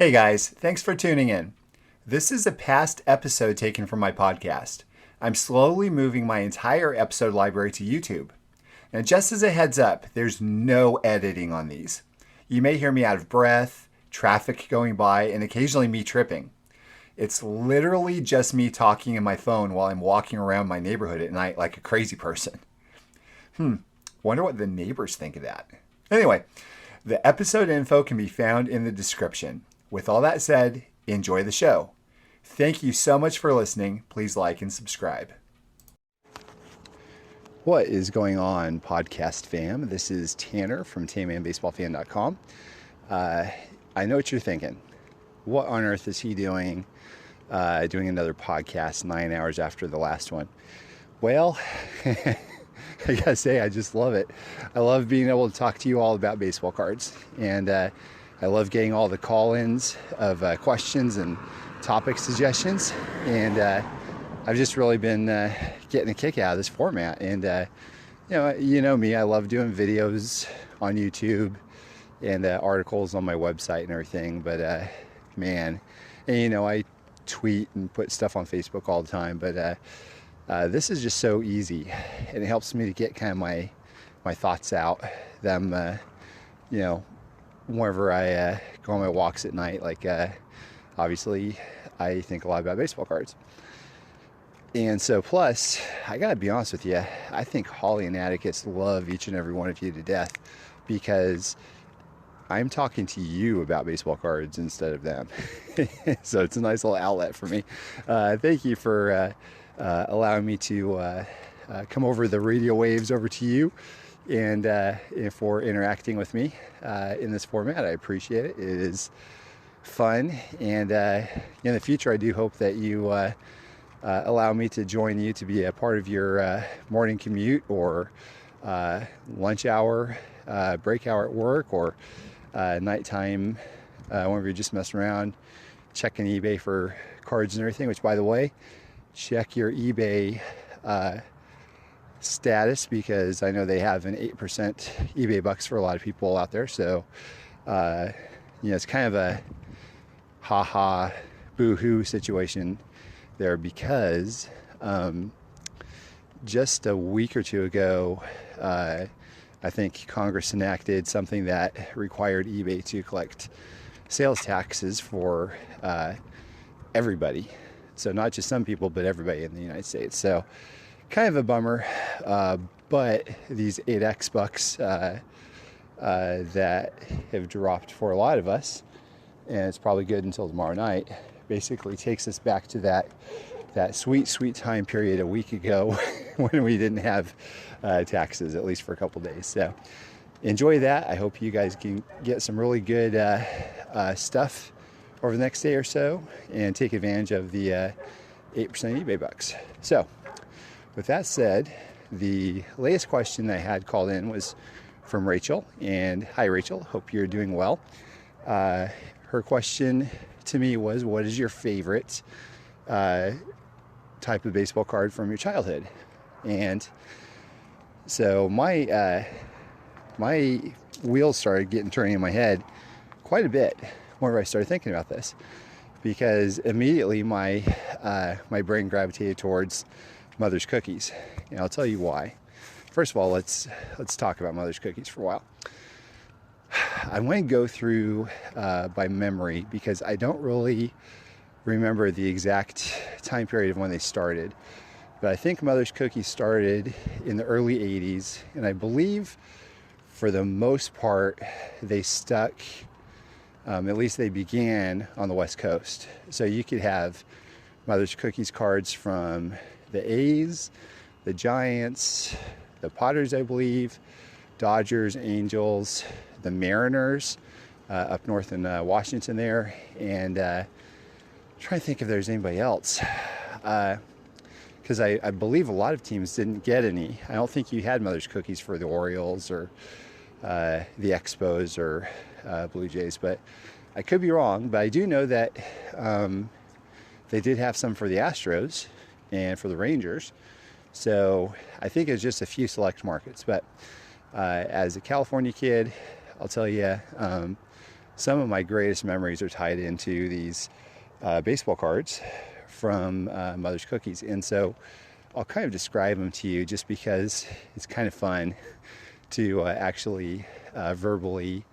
Hey guys, thanks for tuning in. This is a past episode taken from my podcast. I'm slowly moving my entire episode library to YouTube. Now, just as a heads up, there's no editing on these. You may hear me out of breath, traffic going by, and occasionally me tripping. It's literally just me talking in my phone while I'm walking around my neighborhood at night like a crazy person. Wonder what the neighbors think of that. Anyway, the episode info can be found in the description. With all that said, enjoy the show. Thank you so much for listening. Please like and subscribe. What is going on, podcast fam? This is Tanner from TammanBaseballFan.com. I know what you're thinking. What on earth is he doing another podcast 9 hours after the last one? Well, I gotta say, I just love it. I love being able to talk to you all about baseball cards. And I love getting all the call-ins of questions and topic suggestions. And I've just really been getting a kick out of this format. And you know me, I love doing videos on YouTube and articles on my website and everything. But man, and I tweet and put stuff on Facebook all the time. But this is just so easy, and it helps me to get kind of my thoughts out. Whenever I go on my walks at night, obviously I think a lot about baseball cards. And so plus, I gotta be honest with you, I think Holly and Atticus love each and every one of you to death, because I'm talking to you about baseball cards instead of them. So it's a nice little outlet for me. Thank you for allowing me to come over the radio waves over to you, and for interacting with me in this format. I appreciate it. It is fun, and in the future I do hope that you allow me to join you to be a part of your morning commute, or lunch hour, break hour at work, or nighttime whenever you're just messing around checking eBay for cards and everything. Which, by the way, check your eBay status, because I know they have an 8% eBay bucks for a lot of people out there. So it's kind of a ha-ha boo-hoo situation there, because just a week or two ago, I think Congress enacted something that required eBay to collect sales taxes for everybody. So not just some people, but everybody in the United States. So kind of a bummer, but these 8X bucks that have dropped for a lot of us, and it's probably good until tomorrow night, basically takes us back to that sweet time period a week ago when we didn't have taxes, at least for a couple days. So enjoy that. I hope you guys can get some really good stuff over the next day or so, and take advantage of the 8% eBay bucks. So with that said, the latest question I had called in was from Rachel. And hi, Rachel. Hope you're doing well. Her question to me was, what is your favorite type of baseball card from your childhood? And so my wheels started turning in my head quite a bit whenever I started thinking about this, because immediately my brain gravitated towards Mother's Cookies. And I'll tell you why. First of all, let's talk about Mother's Cookies for a while. I want to go through by memory, because I don't really remember the exact time period of when they started. But I think Mother's Cookies started in the early 80s, and I believe for the most part they stuck, at least they began on the West Coast. So you could have Mother's Cookies cards from the A's, the Giants, the Potters, I believe, Dodgers, Angels, the Mariners up north in Washington there, and trying to think if there's anybody else, because I believe a lot of teams didn't get any. I don't think you had Mother's Cookies for the Orioles or the Expos or Blue Jays, but I could be wrong. But I do know that they did have some for the Astros and for the Rangers. So I think it's just a few select markets. But as a California kid, I'll tell you, some of my greatest memories are tied into these baseball cards from Mother's Cookies. And so I'll kind of describe them to you just because it's kind of fun to actually verbally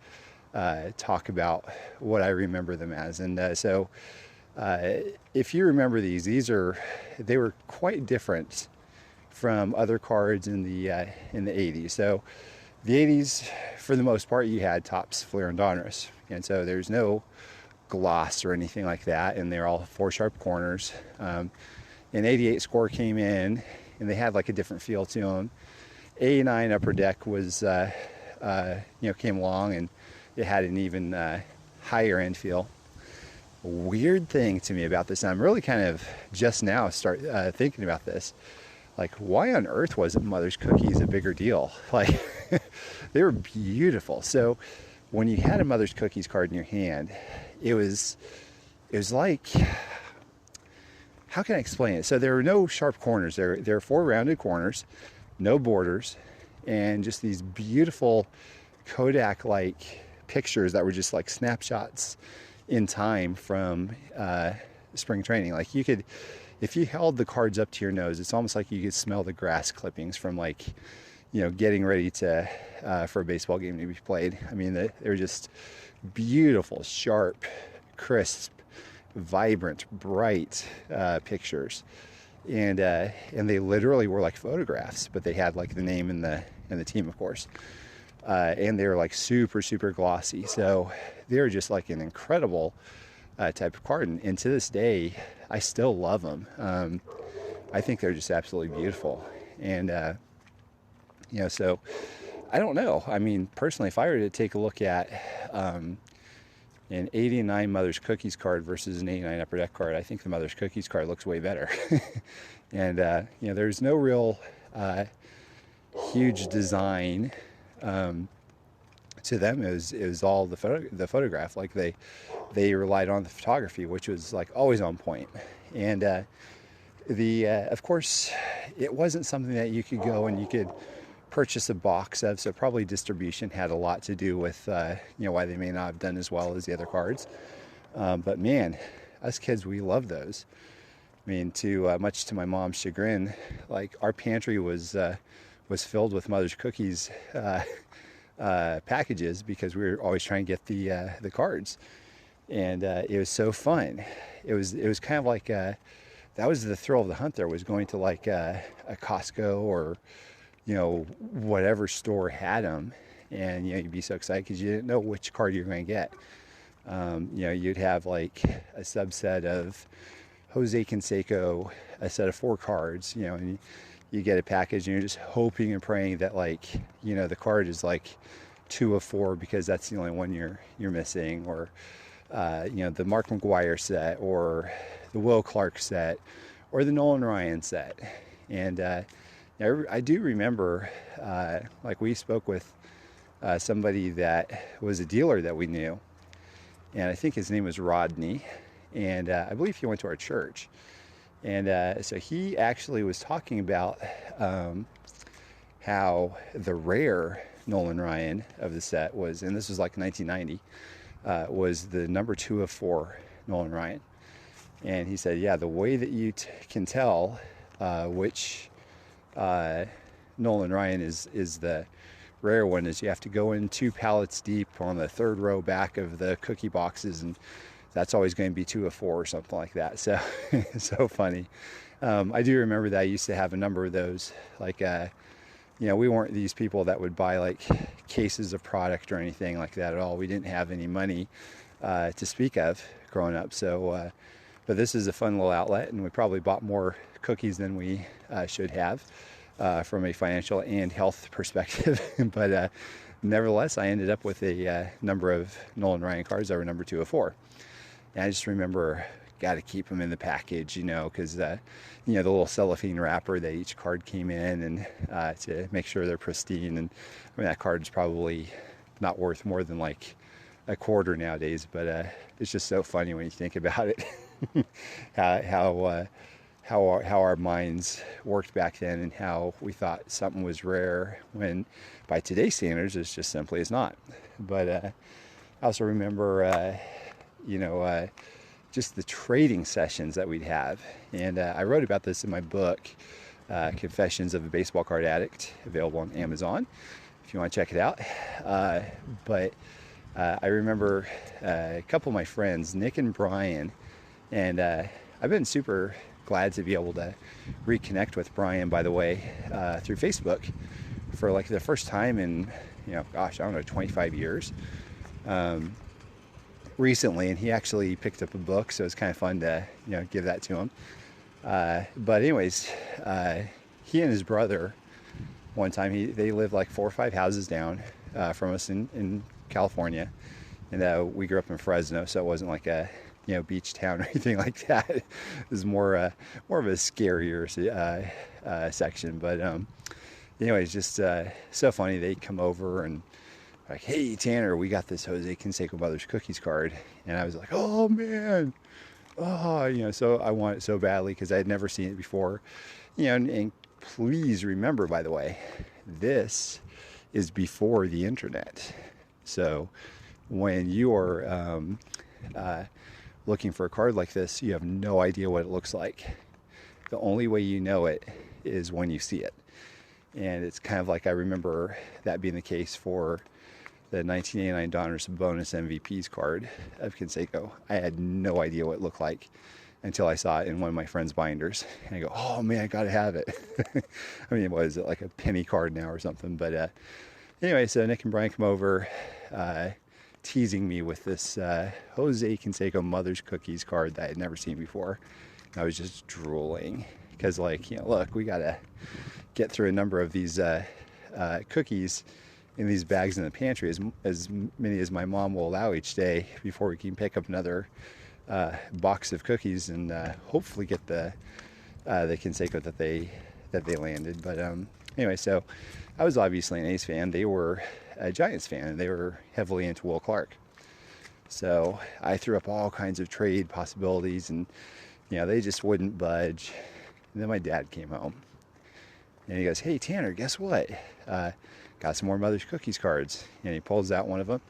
talk about what I remember them as. And so if you remember they were quite different from other cards in the 80s. So the 80s, for the most part, you had Topps, Fleer, and Donruss. And so there's no gloss or anything like that, and they're all 4 sharp corners. And 88 Score came in, and they had like a different feel to them. 89 Upper Deck was, came along, and it had an even higher end feel. Weird thing to me about this, and I'm really kind of just now start thinking about this. Like, why on earth wasn't Mother's Cookies a bigger deal? Like, they were beautiful. So when you had a Mother's Cookies card in your hand, it was like, how can I explain it? So there were no sharp corners. There were 4 rounded corners, no borders, and just these beautiful Kodak-like pictures that were just like snapshots in time from spring training. Like, you could, if you held the cards up to your nose, it's almost like you could smell the grass clippings from, like, getting ready to for a baseball game to be played. I mean, they were just beautiful, sharp, crisp, vibrant, bright pictures, and they literally were like photographs, but they had like the name and the team, of course, and they were like super, super glossy. So they were just like an incredible type of card, and to this day, I still love them. I think they're just absolutely beautiful, and so I don't know. I mean, personally, if I were to take a look at an 89 Mother's Cookies card versus an 89 Upper Deck card, I think the Mother's Cookies card looks way better. And there's no real huge design to them. It was all the photograph. Like, they relied on the photography, which was like always on point. And of course, it wasn't something that you could go and you could purchase a box of, so probably distribution had a lot to do with why they may not have done as well as the other cards. But man, us kids, we love those. I mean, much to my mom's chagrin, like, our pantry was filled with Mother's Cookies packages because we were always trying to get the cards, and it was so fun. It was kind of like that was the thrill of the hunt. There was going to like a Costco or whatever store had them, and you'd be so excited because you didn't know which card you're going to get. You'd have like a subset of Jose Canseco, a set of 4 cards, and you get a package, and you're just hoping and praying that, like, the card is like 2 of 4 because that's the only one you're missing, or the Mark McGwire set, or the Will Clark set, or the Nolan Ryan set. And I do remember, like, we spoke with somebody that was a dealer that we knew, and I think his name was Rodney, and I believe he went to our church. And so he actually was talking about how the rare Nolan Ryan of the set was, and this was like 1990, was the number 2 of 4 Nolan Ryan. And he said, yeah, the way that you can tell which Nolan Ryan is the rare one is you have to go in 2 pallets deep on the 3rd row back of the cookie boxes, and that's always going to be 2 of 4 or something like that. So so funny. I do remember that I used to have a number of those. Like, we weren't these people that would buy like cases of product or anything like that at all. We didn't have any money to speak of growing up. So, but this is a fun little outlet, and we probably bought more cookies than we should have from a financial and health perspective. But nevertheless, I ended up with a number of Nolan Ryan cards that were number 2 of 4. And I just remember, got to keep them in the package, because the little cellophane wrapper that each card came in, and to make sure they're pristine. And I mean, that card is probably not worth more than like a quarter nowadays, but it's just so funny when you think about it. how our minds worked back then, and how we thought something was rare when by today's standards it's just simply is not. But I also remember, just the trading sessions that we'd have. And I wrote about this in my book, Confessions of a Baseball Card Addict, available on Amazon, if you want to check it out. But I remember a couple of my friends, Nick and Brian, and I've been super glad to be able to reconnect with Brian, by the way, through Facebook for like the first time in, I don't know, 25 years. Recently, and he actually picked up a book, so it's kind of fun to give that to him. But anyways, he and his brother, one time they lived like 4 or 5 houses down from us in California, and we grew up in Fresno, so it wasn't like a beach town or anything like that. It was more of a scarier section. But anyways, just so funny. They come over and like, hey Tanner, we got this Jose Canseco Mother's Cookies card, and I was like, oh man, so I want it so badly because I had never seen it before, and please remember, by the way, this is before the internet. So when you are looking for a card like this, you have no idea what it looks like. The only way you know it is when you see it, and it's kind of like, I remember that being the case for the 1989 Donruss Bonus MVPs card of Canseco. I had no idea what it looked like until I saw it in one of my friend's binders. And I go, oh man, I gotta have it. I mean, what is it, like a penny card now or something? But anyway, so Nick and Brian come over, teasing me with this Jose Canseco Mother's Cookies card that I had never seen before. I was just drooling because, like, look, we gotta get through a number of these cookies in these bags in the pantry, as many as my mom will allow each day, before we can pick up another box of cookies and hopefully get the Canseco that they landed. But anyway, so I was obviously an A's fan. They were a Giants fan, and they were heavily into Will Clark. So I threw up all kinds of trade possibilities, and they just wouldn't budge. And then my dad came home, and he goes, hey Tanner, guess what? Got some more Mother's Cookies cards. And he pulls out one of them,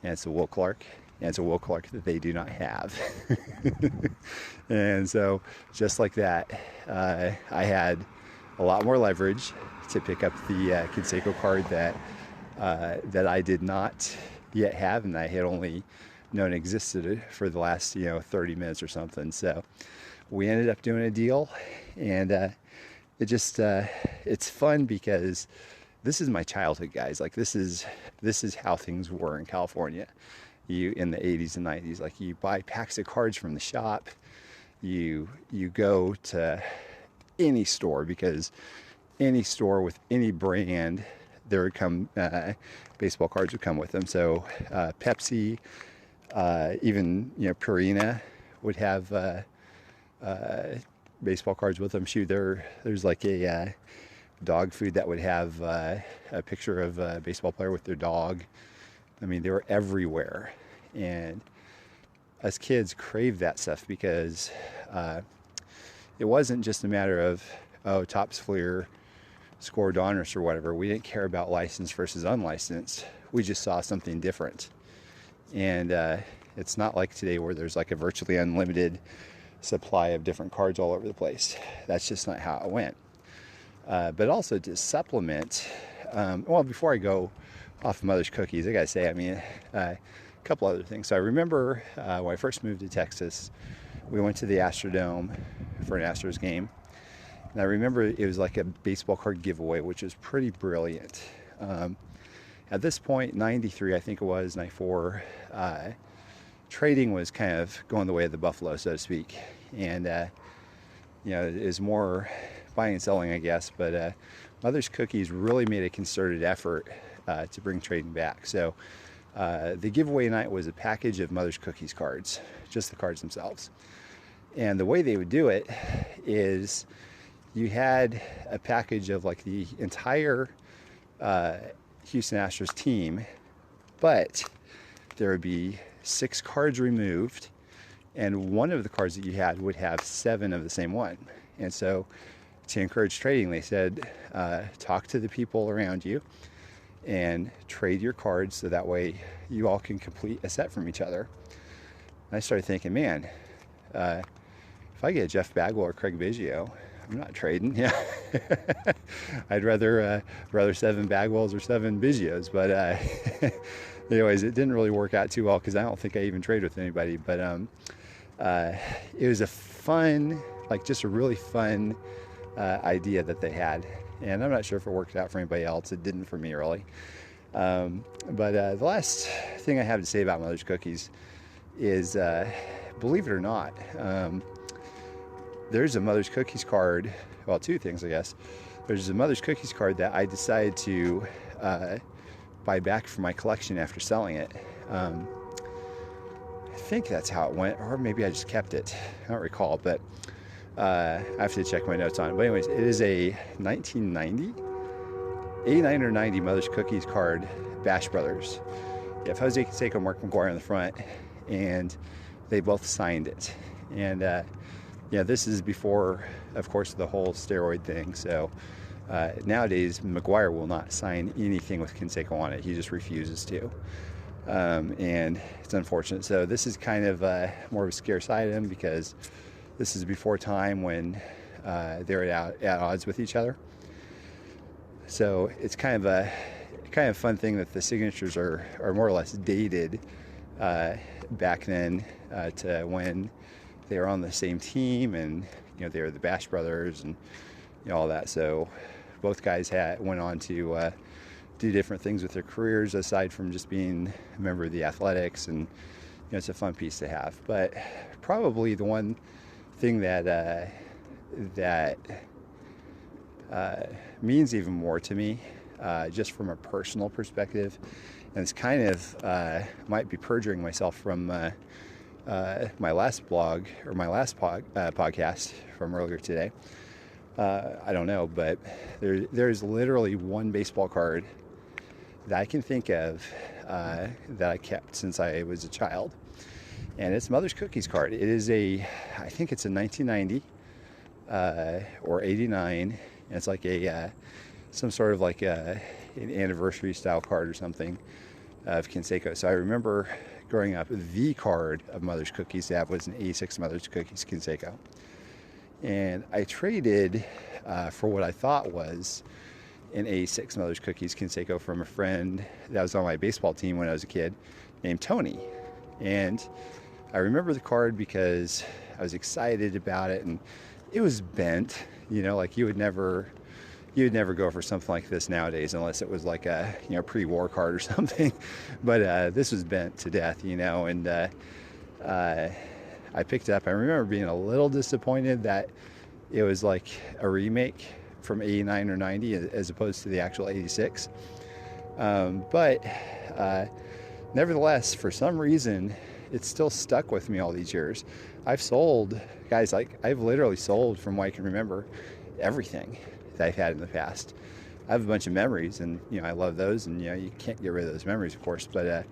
and it's a Will Clark, and it's a Will Clark that they do not have. And so just like that, I had a lot more leverage to pick up the Canseco card that I did not yet have, and I had only known existed for the last 30 minutes or something. So we ended up doing a deal, and it just it's fun because this is my childhood, guys. Like, this is how things were in California. You, in the 80s and 90s, like, you buy packs of cards from the shop. You go to any store, because any store with any brand, there would come baseball cards would come with them. So Pepsi, even Purina would have baseball cards with them. Shoot, there's like a dog food that would have a picture of a baseball player with their dog. I mean, they were everywhere, and us kids craved that stuff because it wasn't just a matter of, oh, Topps Fleer scored Donruss or whatever. We didn't care about licensed versus unlicensed. We just saw something different. And it's not like today where there's like a virtually unlimited supply of different cards all over the place. That's just not how it went. But also to supplement, before I go off of Mother's Cookies, I gotta say, a couple other things. So I remember when I first moved to Texas, we went to the Astrodome for an Astros game. And I remember it was like a baseball card giveaway, which was pretty brilliant. At this point, 93, I think it was, 94, trading was kind of going the way of the buffalo, so to speak. And, it was more buying and selling, I guess. But Mother's Cookies really made a concerted effort to bring trading back. So the giveaway night was a package of Mother's Cookies cards, just the cards themselves. And the way they would do it is you had a package of like the entire Houston Astros team, but there would be 6 cards removed, and one of the cards that you had would have 7 of the same one. And so to encourage trading, they said, talk to the people around you and trade your cards so that way you all can complete a set from each other. And I started thinking, man, if I get Jeff Bagwell or Craig Biggio, I'm not trading. Yeah, I'd rather 7 Bagwells or 7 Biggios. But anyways, it didn't really work out too well because I don't think I even traded with anybody. But it was a fun, like just a really fun idea that they had. And I'm not sure if it worked out for anybody else. It didn't for me, really. But the last thing I have to say about Mother's Cookies is, believe it or not, there's a Mother's Cookies card. Well, 2 things, I guess. There's a Mother's Cookies card that I decided to buy back for my collection after selling it. I think that's how it went, or maybe I just kept it. I don't recall, but I have to check my notes on it. But anyways, it is a 1990, 89 or 90 Mother's Cookies card, Bash Brothers. You have Jose Canseco, Mark McGwire on the front, and they both signed it. And this is before, of course, the whole steroid thing. So nowadays, McGwire will not sign anything with Canseco on it. He just refuses to. And it's unfortunate. So this is kind of more of a scarce item because this is before time when they're at odds with each other. So it's kind of a fun thing that the signatures are more or less dated back then to when they were on the same team, and they were the Bash Brothers and all that. So both guys went on to do different things with their careers aside from just being a member of the Athletics, and it's a fun piece to have. But probably the one thing that means even more to me, just from a personal perspective, and it's kind of might be perjuring myself from my last blog or my last podcast from earlier today. I don't know, but there's literally one baseball card that I can think of that I kept since I was a child, and it's Mother's Cookies card. It is I think it's a 1990 or 89, and it's like some sort of like an anniversary style card or something of Canseco. So I remember growing up, the card of Mother's Cookies to have was an 86 Mother's Cookies Canseco. And I traded for what I thought was an 86 Mother's Cookies Canseco from a friend that was on my baseball team when I was a kid named Tony. And I remember the card because I was excited about it, and it was bent, like you would never go for something like this nowadays unless it was like a pre-war card or something. But this was bent to death, and I picked it up. I remember being a little disappointed that it was like a remake from 89 or 90 as opposed to the actual 86. But nevertheless, for some reason, it's still stuck with me all these years. I've literally sold, from what I can remember, everything that I've had in the past. I have a bunch of memories, and I love those, and you can't get rid of those memories, of course. But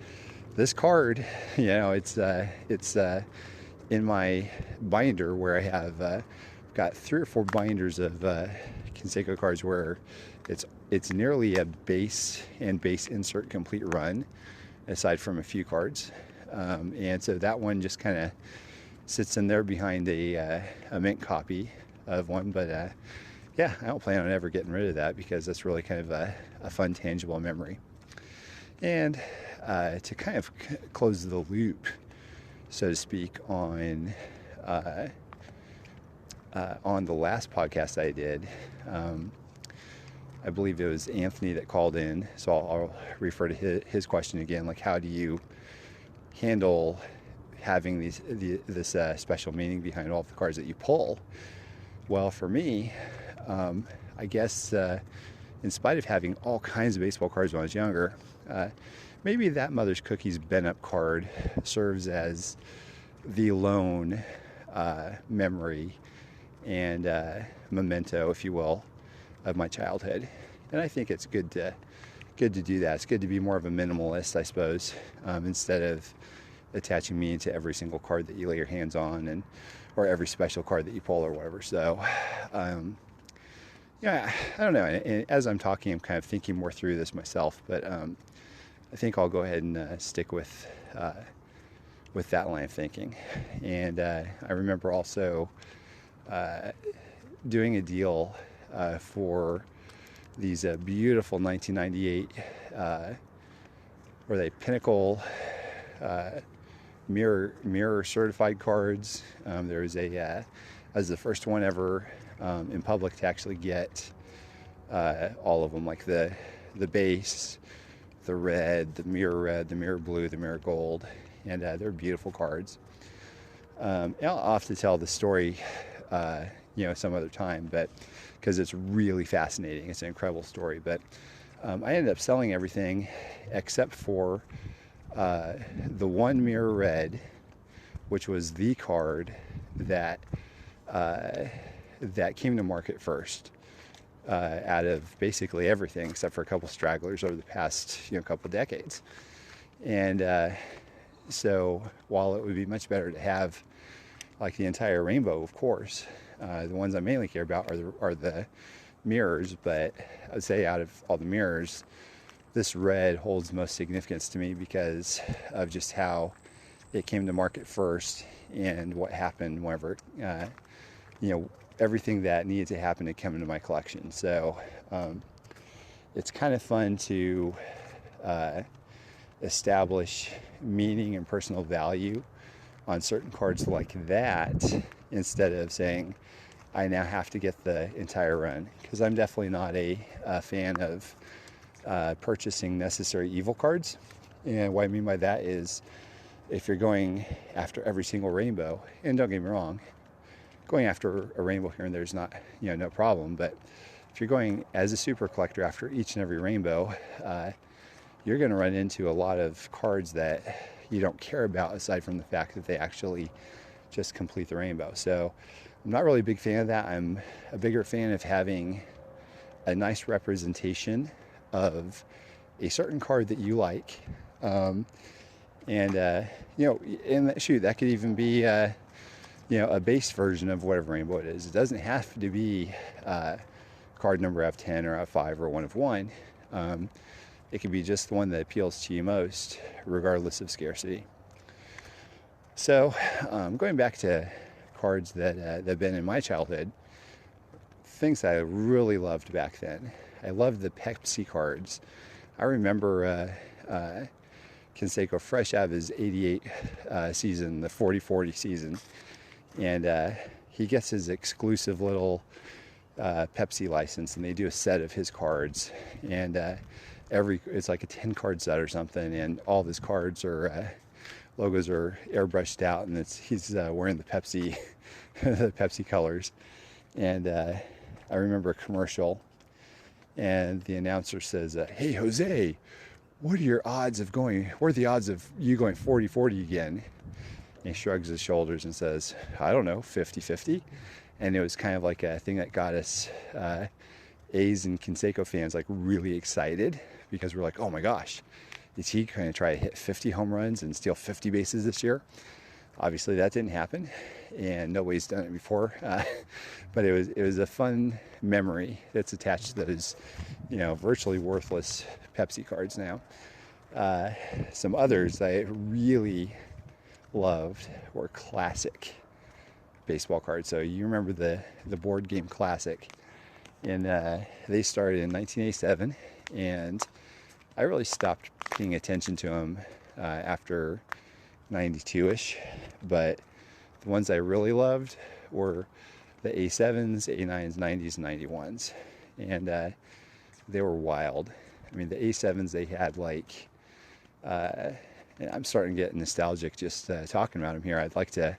this card, it's in my binder where I have got 3 or 4 binders of Canseco cards where it's nearly a base and base insert complete run, aside from a few cards, and so that one just kind of sits in there behind a mint copy of one. But yeah, I don't plan on ever getting rid of that because that's really kind of a fun, tangible memory. And to kind of close the loop, so to speak, on the last podcast I did, I believe it was Anthony that called in, so I'll refer to his question again, like how do you handle having this special meaning behind all of the cards that you pull? Well, for me, I guess in spite of having all kinds of baseball cards when I was younger, maybe that Mother's Cookies bent up card serves as the lone memory and memento, if you will, of my childhood. And I think it's good to do that. It's good to be more of a minimalist, I suppose, instead of attaching meaning to every single card that you lay your hands on, or every special card that you pull or whatever. So Yeah, I don't know. And as I'm talking, I'm kind of thinking more through this myself, but I think I'll go ahead and stick with that line of thinking. And I remember also doing a deal for these beautiful 1998 were they Pinnacle mirror certified cards. There was I was the first one ever in public to actually get all of them, like the base, the red, the mirror blue, the mirror gold, and they're beautiful cards. I'll have to tell the story, some other time, but because it's really fascinating, it's an incredible story. But I ended up selling everything except for the one mirror red, which was the card that that came to market first. Out of basically everything except for a couple stragglers over the past couple decades. And so while it would be much better to have like the entire rainbow, of course, the ones I mainly care about are the mirrors, but I would say out of all the mirrors, this red holds most significance to me because of just how it came to market first and what happened whenever everything that needed to happen to come into my collection. So it's kind of fun to establish meaning and personal value on certain cards like that instead of saying I now have to get the entire run, because I'm definitely not a fan of purchasing necessary evil cards. And what I mean by that is if you're going after every single rainbow, and don't get me wrong, going after a rainbow here and there is not, no problem. But if you're going as a super collector after each and every rainbow, you're going to run into a lot of cards that you don't care about, aside from the fact that they actually just complete the rainbow. So I'm not really a big fan of that. I'm a bigger fan of having a nice representation of a certain card that you like. And shoot, that could even be a base version of whatever rainbow it is. It doesn't have to be card number out of 10 or out of 5 or 1 of 1. It could be just the one that appeals to you most, regardless of scarcity. So going back to cards that have been in my childhood, things that I really loved back then. I loved the Pepsi cards. I remember Canseco fresh out of his 88 season, the 40-40 season. And he gets his exclusive little Pepsi license, and they do a set of his cards. And it's like a 10 card set or something, and all of his cards are logos are airbrushed out, and he's wearing the Pepsi the Pepsi colors. And I remember a commercial, and the announcer says, "Hey Jose, what are your odds of going? What are the odds of you going 40-40 again?" And he shrugs his shoulders and says, "I don't know, 50-50." And it was kind of like a thing that got us A's and Canseco fans like really excited, because we're like, oh my gosh, is he going to try to hit 50 home runs and steal 50 bases this year? Obviously that didn't happen, and nobody's done it before. But it was a fun memory that's attached to those, virtually worthless Pepsi cards now. Some others I really loved were classic baseball cards. So you remember the board game Classic, and they started in 1987, and I really stopped paying attention to them after 92ish, but the ones I really loved were the A7s, A9s, 90s, and 91s, and they were wild. I mean, the A7s, they had like and I'm starting to get nostalgic just talking about them here. I'd like to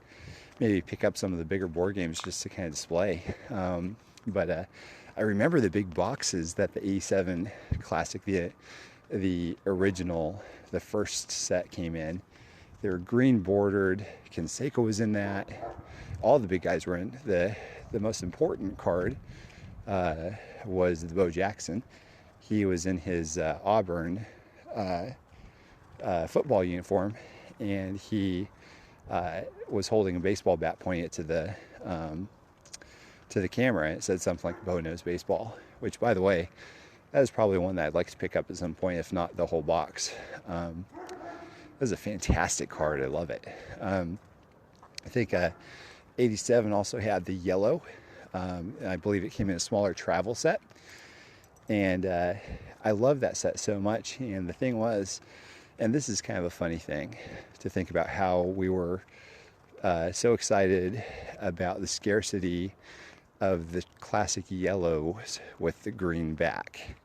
maybe pick up some of the bigger board games just to kind of display. But I remember the big boxes that the A7 Classic, the original, the first set came in. They were green bordered. Canseco was in that. All the big guys were in. The most important card was the Bo Jackson. He was in his Auburn football uniform, and he was holding a baseball bat, pointing it to to the camera, and it said something like Bo Knows Baseball, which, by the way, that is probably one that I'd like to pick up at some point, if not the whole box. That was a fantastic card. I love it. I think 87 also had the yellow. And I believe it came in a smaller travel set. And I love that set so much. And the thing was, and this is kind of a funny thing to think about, how we were so excited about the scarcity of the classic yellows with the green back.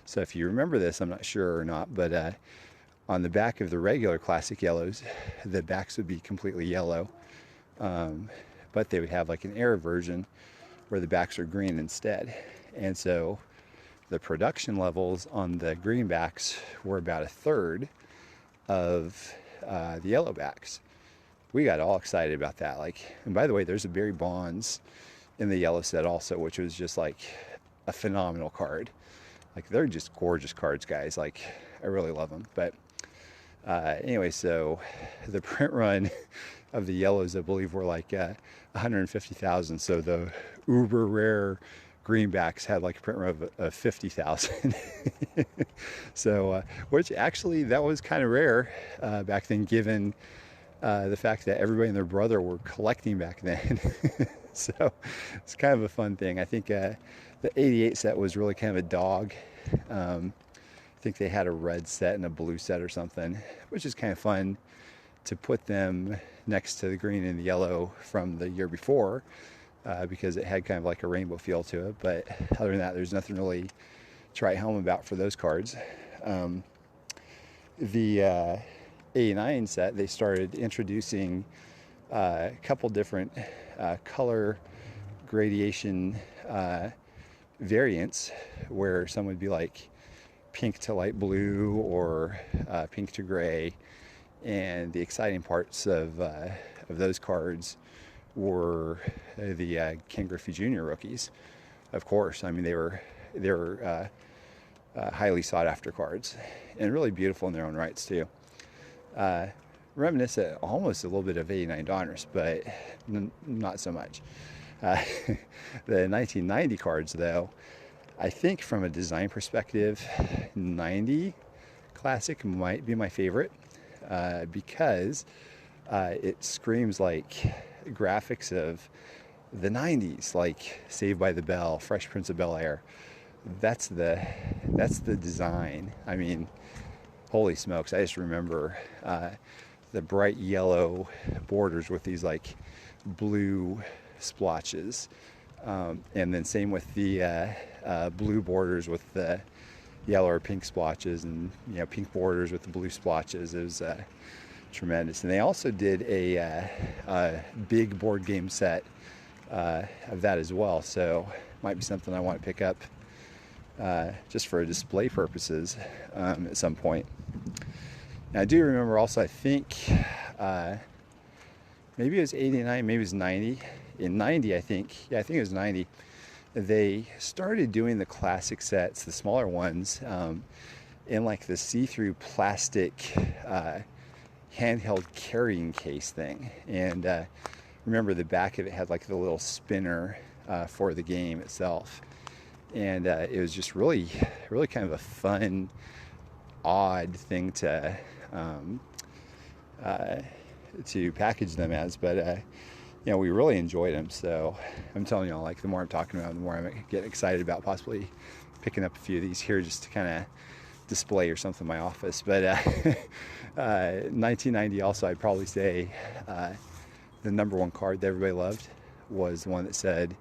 So if you remember this, I'm not sure or not, but on the back of the regular classic yellows, the backs would be completely yellow, but they would have like an air version where the backs are green instead. And so the production levels on the greenbacks were about a third of the yellow backs. We got all excited about that. Like, and by the way, there's a Barry Bonds in the yellow set also, which was just like a phenomenal card. Like, they're just gorgeous cards, guys. Like, I really love them. But anyway, so the print run of the yellows, I believe, were like 150,000. So the uber rare greenbacks had like a print run of 50,000. So, which actually, that was kind of rare back then, given the fact that everybody and their brother were collecting back then. So it's kind of a fun thing. I think the 88 set was really kind of a dog. I think they had a red set and a blue set or something, which is kind of fun to put them next to the green and the yellow from the year before, because it had kind of like a rainbow feel to it. But other than that, there's nothing really to write home about for those cards. The 89 set, they started introducing a couple different color gradation variants, where some would be like pink to light blue or pink to gray. And the exciting parts of those cards were the Ken Griffey Jr. rookies. Of course, I mean, they were highly sought after cards, and really beautiful in their own rights too. Reminiscent almost a little bit of 89 Donners, but not so much. The 1990 cards, though, I think from a design perspective, 90 Classic might be my favorite, because it screams like graphics of the 90s, like Saved by the Bell, Fresh Prince of Bel-Air. That's the design. I mean, holy smokes, I just remember the bright yellow borders with these like blue splotches, and then same with the blue borders with the yellow or pink splotches, and pink borders with the blue splotches. It was tremendous. And they also did a big board game set of that as well, so might be something I want to pick up just for display purposes at some point. Now, I do remember also, I think maybe it was 89, maybe it was 90. In 90, I think it was 90, they started doing the classic sets, the smaller ones, in like the see-through plastic handheld carrying case thing. And remember, the back of it had like the little spinner for the game itself. And it was just really kind of a fun, odd thing to package them as. But we really enjoyed them. So I'm telling you all, like, the more I'm talking about them, the more I'm getting excited about possibly picking up a few of these here just to kind of display or something in my office. But 1990 also, I'd probably say the number one card that everybody loved was the one that said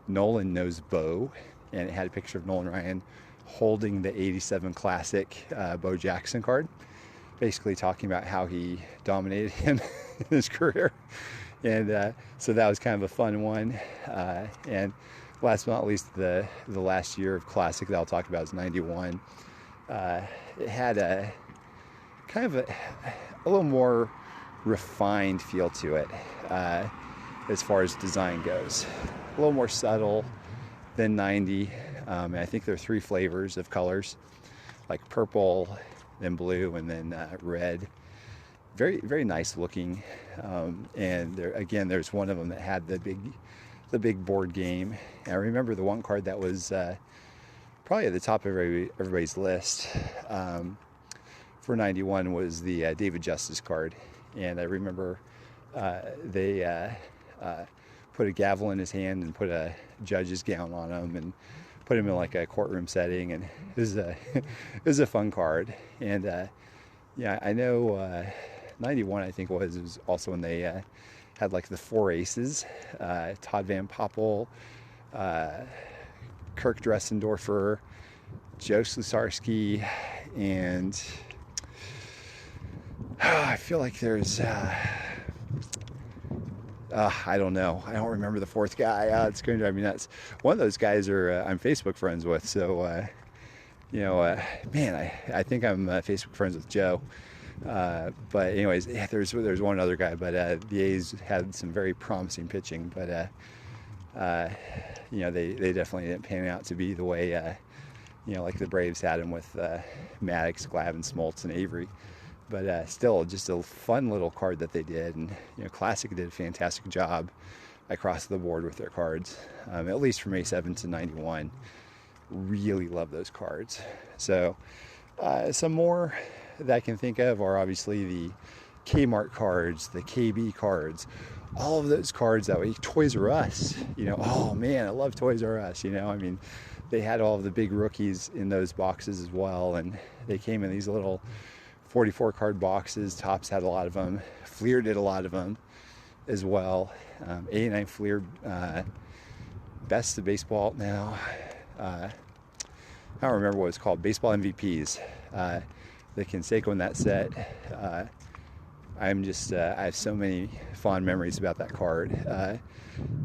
Nolan Knows Bo, and it had a picture of Nolan Ryan holding the 87 Classic Bo Jackson card, basically talking about how he dominated him in his career. And so that was kind of a fun one. And last but not least, the last year of Classic that I'll talk about is 91. It had a kind of a little more refined feel to it as far as design goes. A little more subtle than 90. And I think there are 3 flavors of colors, like purple, then blue, and then red. Very, very nice looking. And there, again, there's one of them that had the big the big board game. And I remember the one card that was probably at the top of everybody's list for 91 was the David Justice card. And I remember they put a gavel in his hand and put a judge's gown on him and put him in like a courtroom setting, and it was a fun card. And yeah, I know 91 I think was also when they had like the four aces, Todd Van Poppel, Kirk Dressendorfer, Joe Slusarski, and I feel like there's I don't know. I don't remember the fourth guy. It's going to drive me nuts. One of those guys I'm Facebook friends with. So, man, I think I'm Facebook friends with Joe. But anyways, yeah, there's one other guy. But the A's had some very promising pitching. But, they definitely didn't pan out to be the way, like the Braves had him with Maddox, Glavine, Smoltz, and Avery. But still, just a fun little card that they did. And, Classic did a fantastic job across the board with their cards, at least from A7 to 91. Really love those cards. So some more that I can think of are obviously the Kmart cards, the KB cards, all of those cards that way. Toys R Us, oh man, I love Toys R Us. They had all of the big rookies in those boxes as well. And they came in these little 44 card boxes. Topps had a lot of them. Fleer did a lot of them as well. 89 Fleer, best of baseball now. I don't remember what it's called. Baseball MVPs. The Canseco in that set. I have so many fond memories about that card.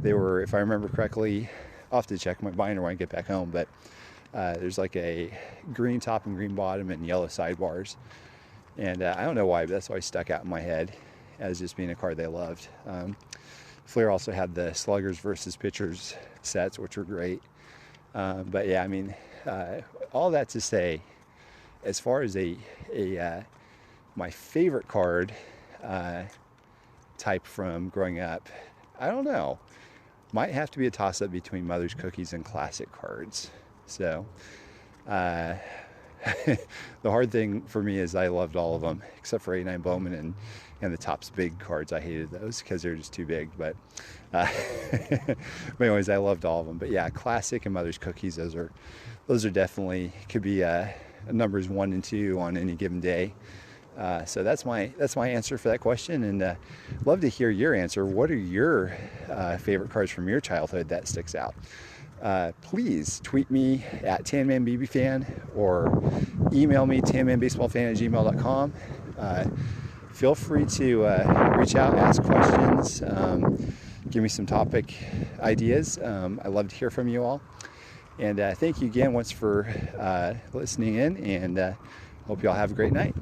They were, if I remember correctly, I'll have to check my binder when I get back home, but there's like a green top and green bottom and yellow sidebars. And I don't know why, but that's always stuck out in my head as just being a card they loved. Fleer also had the sluggers versus pitchers sets, which were great. But yeah, all that to say, as far as my favorite card type from growing up, I don't know. Might have to be a toss-up between Mother's Cookies and classic cards. So, the hard thing for me is I loved all of them except for 89 Bowman and the Topps big cards. I hated those because they're just too big. But anyways, I loved all of them. But yeah, classic and Mother's Cookies, those are definitely could be numbers 1 and 2 on any given day. So that's my answer for that question, and love to hear your answer. What are your favorite cards from your childhood that sticks out? Please tweet me at TanmanBBFan or email me tanmanbaseballfan@gmail.com. Feel free to reach out, ask questions, give me some topic ideas. I love to hear from you all. And thank you again once for listening in, and hope you all have a great night.